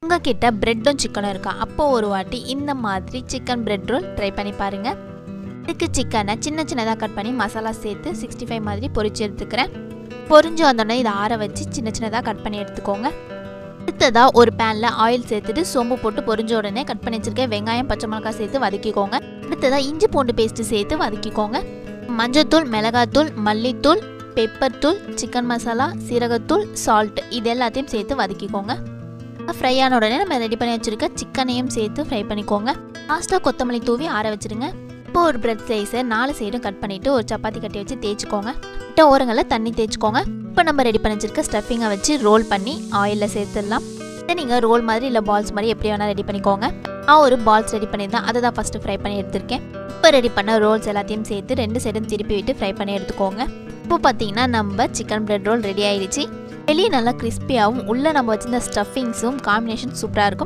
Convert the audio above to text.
உங்ககிட்ட பிரெட்டும் சிக்கனும் இருக்கா, அப்போ ஒரு வாட்டி இந்த மாதிரி சிக்கன் பிரெட் ரோல் ட்ரை பண்ணி பாருங்கள். இதுக்கு சிக்கனை சின்ன சின்னதாக கட் பண்ணி மசாலா சேர்த்து 65 மாதிரி பொரிச்சு எடுத்துக்கிறேன். பொரிஞ்சு வந்தோடனே இதை ஆற வச்சு சின்ன சின்னதாக கட் பண்ணி எடுத்துக்கோங்க. அடுத்ததாக ஒரு பேனில் ஆயில் சேர்த்துட்டு சோம்பு போட்டு பொரிஞ்ச உடனே கட் பண்ணி வச்சுருக்கேன் வெங்காயம் பச்சை மிளகாய் சேர்த்து வதக்கிக்கோங்க. அடுத்ததாக இஞ்சி பூண்டு பேஸ்ட்டு சேர்த்து வதக்கிக்கோங்க. மஞ்சள்தூள், மிளகாத்தூள், மல்லித்தூள், பெப்பர் தூள், சிக்கன் மசாலா, சீரகத்தூள், சால்ட் இது எல்லாத்தையும் சேர்த்து வதக்கிக்கோங்க. ஃப்ரை ஆன உடனே நம்ம ரெடி பண்ணி வச்சுருக்க சிக்கனையும் சேர்த்து ஃப்ரை பண்ணிக்கோங்க. லாஸ்ட்டாக கொத்தமல்லி தூவி ஆற வச்சுருங்க. இப்போ ஒரு பிரெட் ஸ்லைஸை 4 சைடும் கட் பண்ணிவிட்டு ஒரு சப்பாத்தி கட்டி வச்சு தேய்ச்சிக்கோங்க. கிட்ட ஓரங்களில் தண்ணி தேய்ச்சிக்கோங்க. இப்போ நம்ம ரெடி பண்ணி வச்சுருக்க ஸ்டஃபிங்கை வச்சு ரோல் பண்ணி ஆயிலில் சேர்த்துடலாம். இதை நீங்கள் ரோல் மாதிரி இல்லை பால்ஸ் மாதிரி எப்படி வேணால் ரெடி பண்ணிக்கோங்க. நான் ஒரு பால்ஸ் ரெடி பண்ணியிருந்தேன், அதை தான் ஃபஸ்ட்டு ஃப்ரை பண்ணி எடுத்திருக்கேன். இப்போ ரெடி பண்ண ரோல்ஸ் எல்லாத்தையும் சேர்த்து 2 சைடும் திருப்பி விட்டு ஃப்ரை பண்ணி எடுத்துக்கோங்க. இப்போ பார்த்தீங்கன்னா நம்ம சிக்கன் பிரெட் ரோல் ரெடி ஆயிடுச்சு. வெளியே நல்லா கிறிஸ்பியாகவும் உள்ளே நம்ம வச்சிருந்த ஸ்டஃபிங்ஸும் காம்பினேஷன் சூப்பராக இருக்கும்.